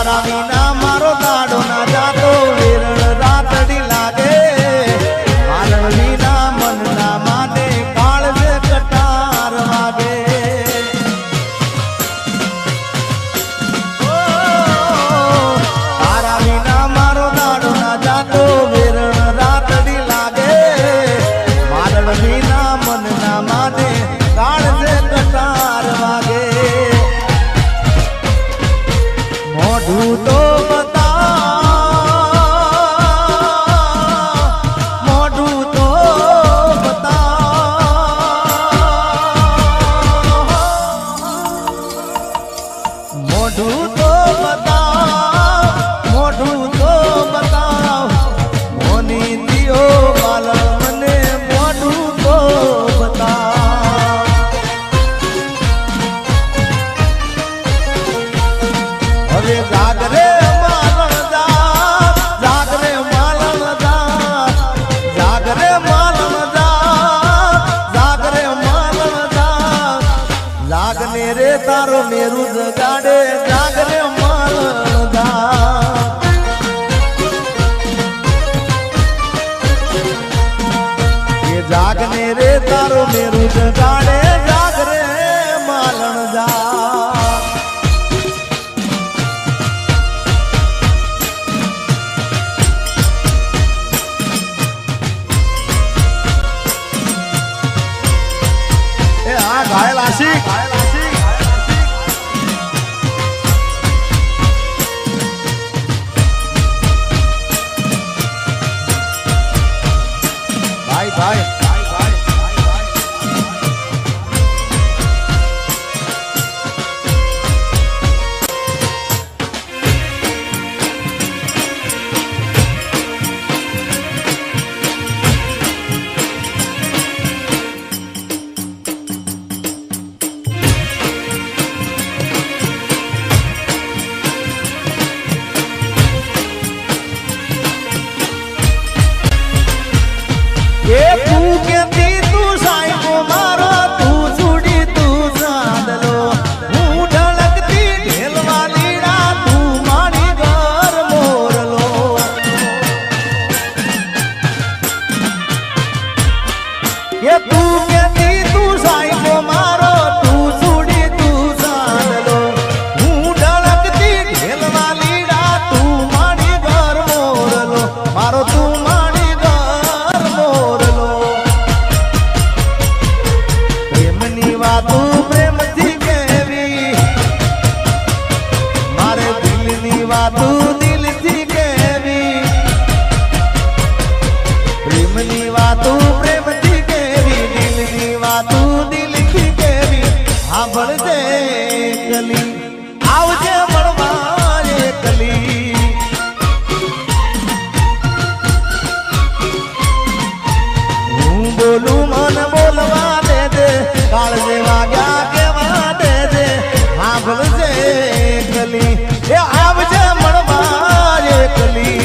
તારા વિના મારો દાડો ના જાતો વેરણ રાતડી લાગે મારણ વિના મન ના માને કાળજે કટાર વાગે તારા વિના મારો દાડો ના જાતો વેરણ રાતડી લાગે મારણ વિના મન ના માને કાળજે કટાર વાગે મોઢું તો મોઢું તો બતાવ મોની દિયો માલણ મને મોઢું તો બતાવ હવે જાગરે માલણ જાગરે માલણ જાગરે માલણ જાગરે માલણ જાગને રે તારો મેરું જગાડે જાગરે માલણ જાગને રે તારો મેરું જગાડે જાગરે માલણ ઘાયલ આશિક ભાઈ ભાઈ તું કેતી તું સાઈકો મારો તું છોડી તું ચાંદલો હું ઢળકતી ઢેલવા લીડા તું મારી ઘર મોરલો કે તું કેતી તું સાઈકો મારો તું છોડી તું ચાંદલો હું ઢળકતી ઢેલવા લીડા તું મારી ઘર મોરલો મારો તું પ્રેમથી કેવી મારે દિલની વાતો દિલથી કેવી પ્રેમની વાતો પ્રેમથી કેવી દિલની વાતો દિલથી કેવી સાંભળજે કલી આવજે મળવા કલી હું બોલું મન બોલવા દે કાળજે વાગ્યા કેવા દે સાંભળજે કલી એ આવજે મળવા કલી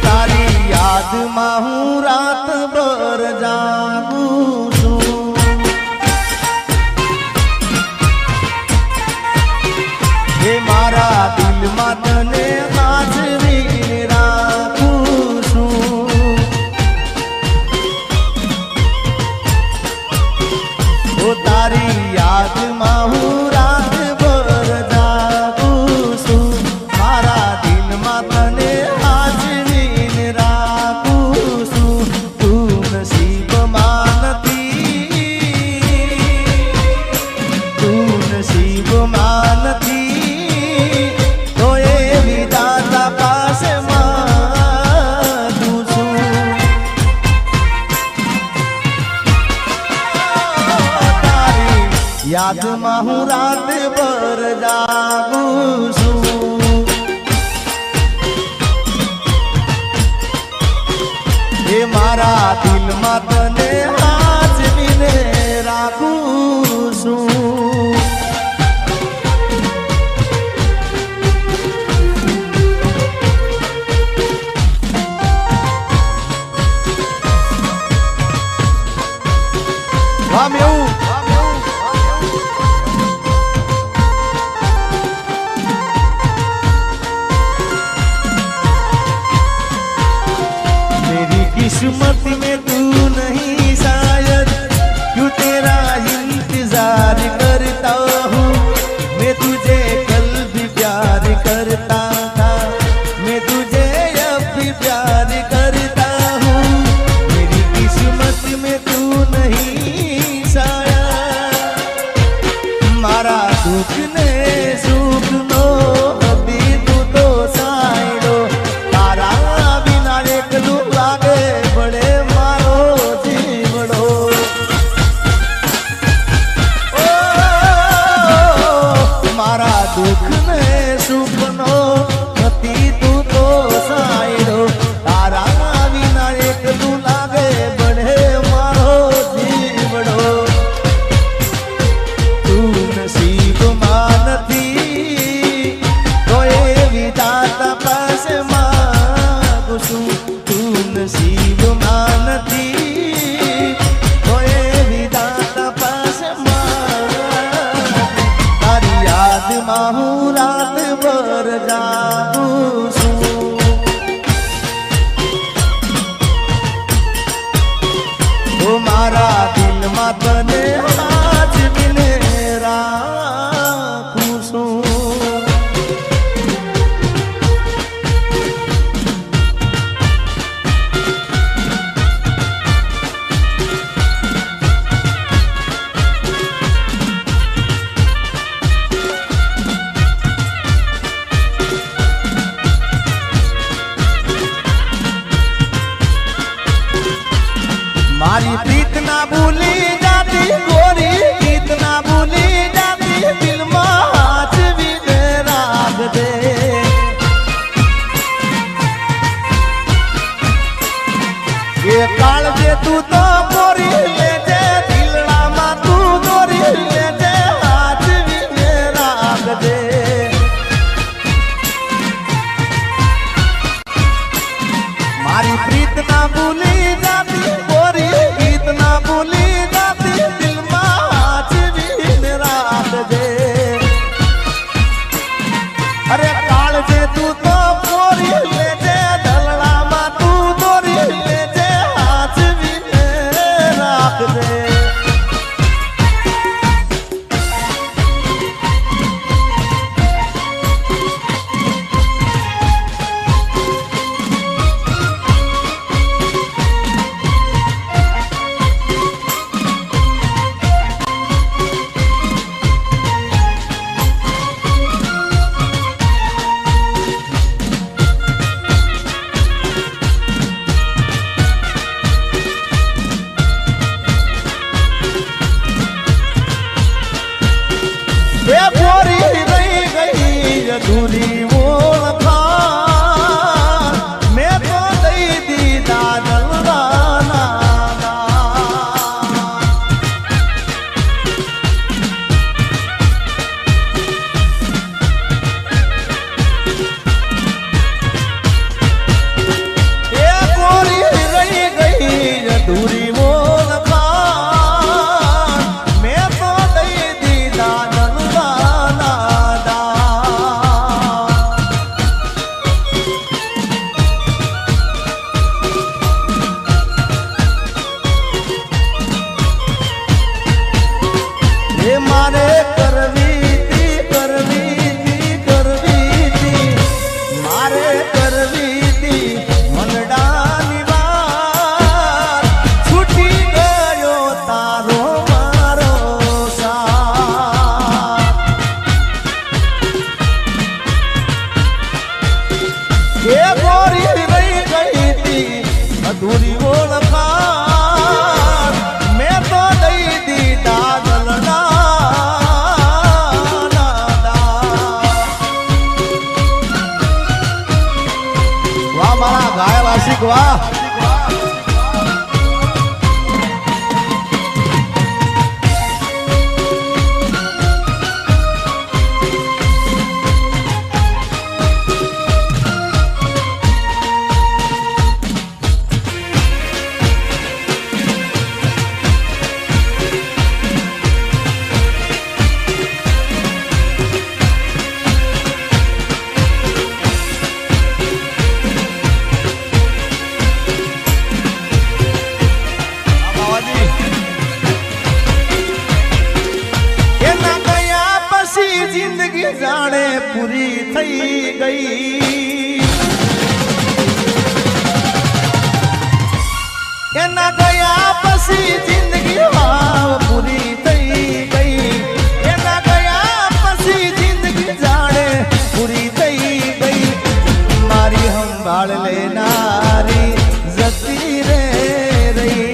તારી યાદમાં હું રાત ભર જાગું છું હે મારા દિલમાં તને હાજરી રાખું છું ઓ તારી યાદમાં હું રાત ભર જાગું છું મારા દિલમાં તને હાજરી રાખું છું યાદમાં હું રાત ભર જાગું છું એ મારા દિલમાં તને હાજરીને રાખું છું किस्मत में तू नहीं शायद क्यों तेरा इंतजार करता हूँ मैं तुझे कल भी प्यार करता था मैं तुझे अब भी प्यार करता हूँ मेरी किस्मत में तू नहीं शायद मारा दुख ने सुख नो अभी तू तो साइडो तारा बिना एकलू लागे बड़े मारो जीवड़ो मारा दुख ने सुपनो अति तू तो साइडो तारा बिना एकलू लागे बड़े मारो जीवड़ो तू नसीब मानती तो ये विधाता पास मांगू छू तू नसीब मानती तो ये विधाता पास तारी याद में हूँ रात भर जागूं छू तो मारा दिल में तने आज बिने રાખું છું મારી પ્રીત ના ભૂલી જાતી ગોરી ગીત ના ભૂલી જાતી દિલમાં હાજવીને રાખ દે એ કાળજે તું તો ગોરી લેજે દિલડામાં તું ગોરી લેજે હાજવીને રાખ દે મારી પ્રીત ના ભૂલી જાતી इतना भूली जाती दिल में रात दे अरे काल जे तू तो गोरी ले जे ढलड़ा मा तू गोरी ले जे हाथ भी આશિક વાહ. જિંદગી જાણે પૂરી થઈ ગઈ એના ગયા પછી જિંદગી વાવ પૂરી થઈ ગઈ એના ગયા પછી જિંદગી જાણે પૂરી થઈ ગઈ મારી સંભાળ લેનારી જતી રે રહી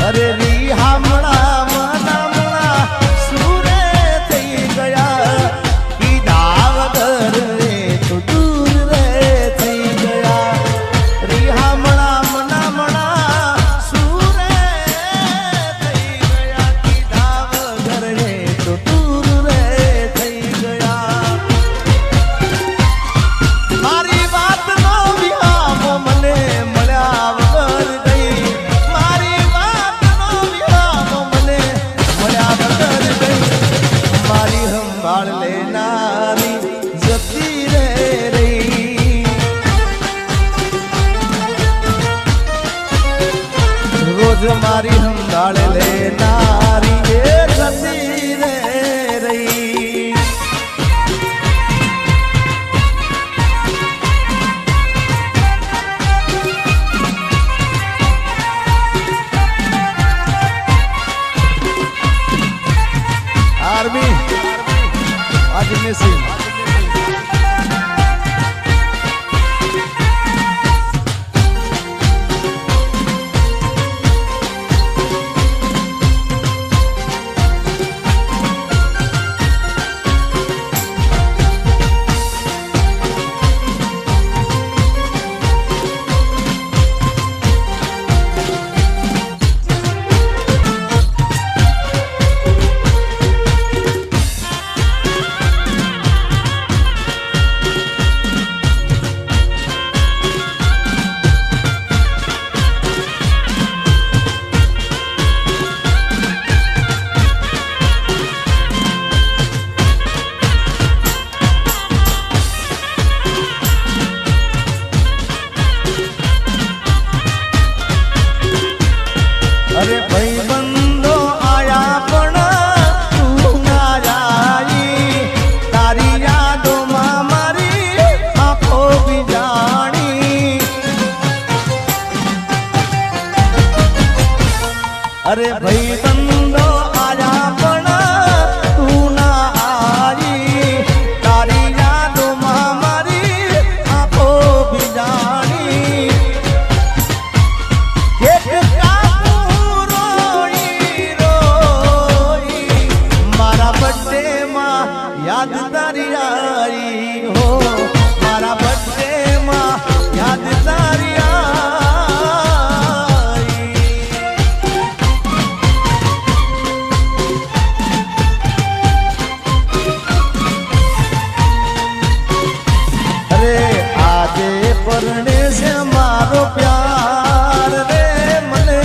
અરે રી હામણા મનામણા સુરે થઈ ગયા કીધા વગર રે તો દૂર રે થઈ ગયા રી હામણા મનામણા સુરે થઈ ગયા કીધા વગર રે તો દૂર રે થઈ ગયા મારી વાત નો વિહામો મને મળ્યા વગર ગઈ મારી મારી સંભાળ લેનારી જતી રે રહી રોજ મારી સંભાળ લેનારી એ જતી રે રહી આર્મી आज मिसिंग अरे भाई बंदो आया पण तू ना जाई तारी यादो में मारी आंखों भी जानी अरे भाई बंदो आया पण तू ना आई तारी यादो में मारी आंखों भी जानी याद तारी आई हो मारा बर्थडे में याद तारी आई अरे आजे परणे से मारो प्यार रे मने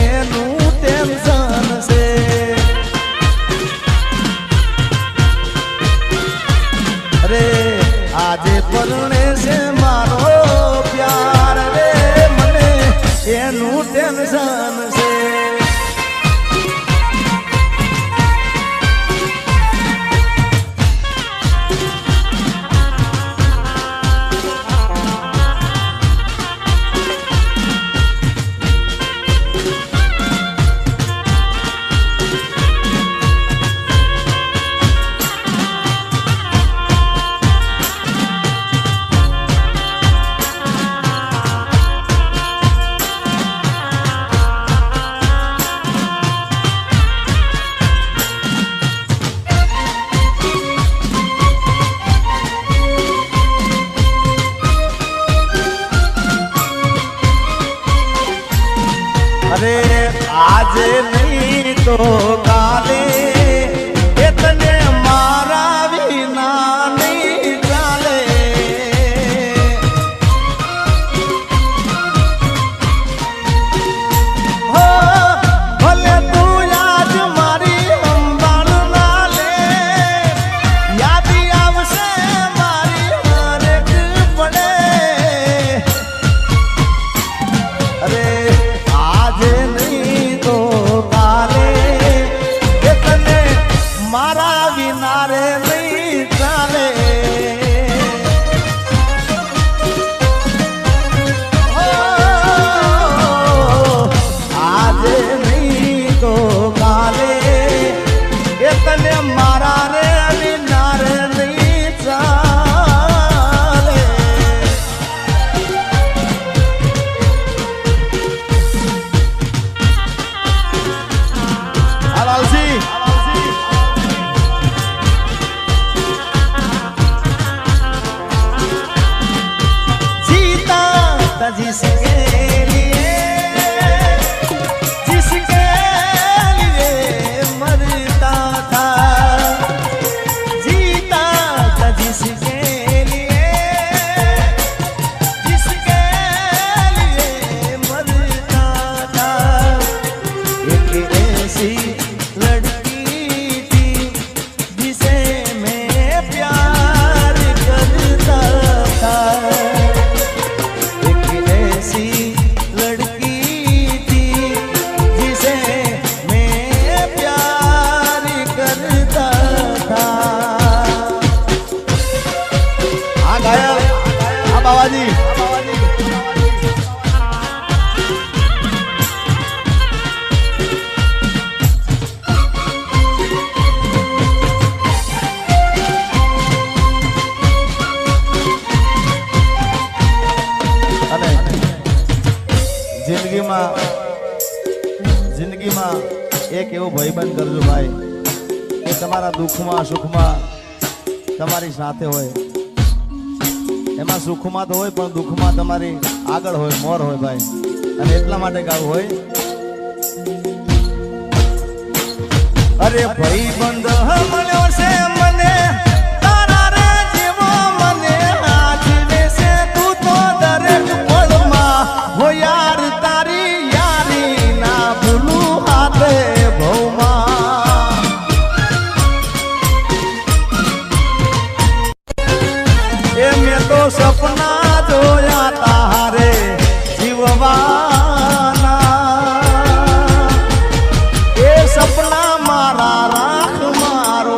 एनु टेंशन से रे आजे परणे से मारो प्यार रे मने एनु टेंशन से આજે નહીં તો કાલે એ તને મારા વિના નહીં ચાલે. હો ભલે તું આજ મારી સંભાળ ના લે, યાદી આવશે મારી હરેક પડે. અરે આજે નહીં તો કાલે એ તને મારા વિના રે નહીં ચાલે. આજે નહીં તો કાલે એ તને મારા રે વિના રે નહીં ચાલે. Alausi. जीता था जिसके लिए मरता था. जीता था जिसके लिए मरता था. एक ऐसी लड़की थी जिसे मैं प्यार करता था. एक ऐसी लड़की थी जिसे मैं प्यार करता था. हाँ गायक, हाँ बाबाजी. અને જિંદગીમાં એક એવો ભાઈબંધ કરજો ભાઈ કે તમારા દુઃખમાં સુખમાં તમારી સાથે હોય. એમાં સુખમાં તો હોય પણ દુઃખમાં તમારી આગળ હોય, મોર હોય ભાઈ. અને એટલા માટે ગાવું હોય. અરે ભાઈબંધ મળ્યો છે મને તારા રે જેવો, મને આજીવે છે તું તો દરેક પળમાં. હો યાર તારી યારી ના ભૂલું હાથે ભવમાં. એ મેં તો સપના જોયા તારે જીવવાના. એ સપના મારા રાખ મારો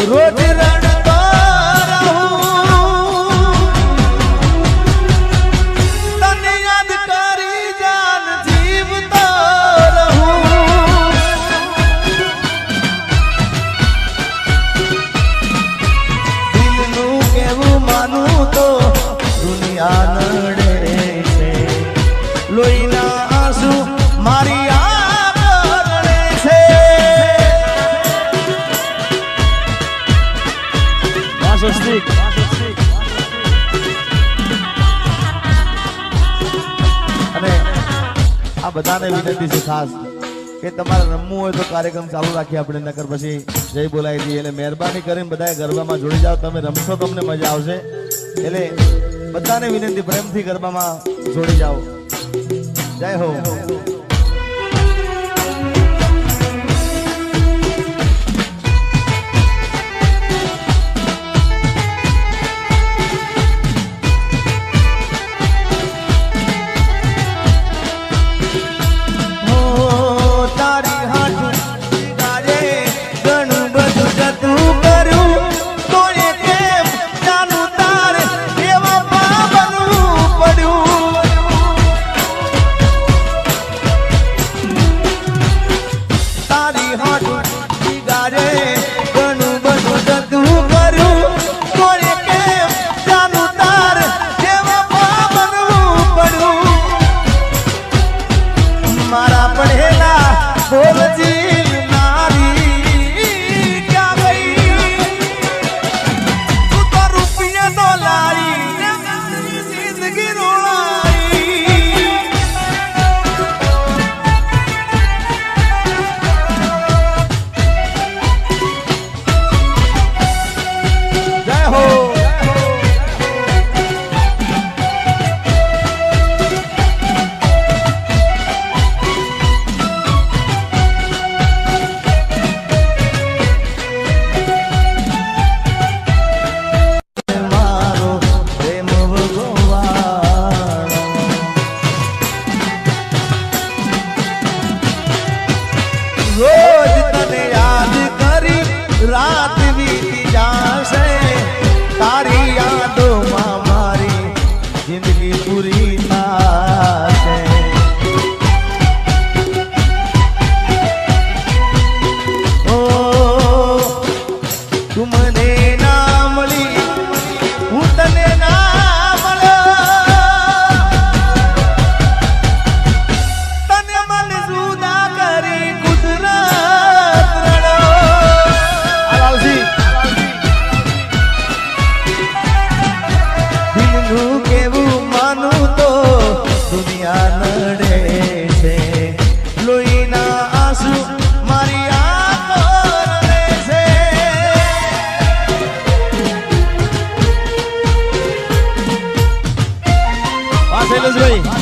રોજ રડતો રહું, તને યાદ કરી જાન જીવતો રહું. દિલનું કેવું માનું તો દુનિયા નડે છે, લોહીના આંસુ મારી અને આ બધાને વિનંતી છે ખાસ કે તમારે રમવું હોય તો કાર્યક્રમ ચાલુ રાખીએ આપણે, નકર પછી જય બોલાવી દઈએ. એટલે મહેરબાની કરીને બધાએ ગરબામાં જોડી જાઓ, તમે રમશો તમને મજા આવશે. એટલે બધાને વિનંતી પ્રેમથી ગરબામાં જોડી જાઓ. જય હો. શૈલેષભાઈ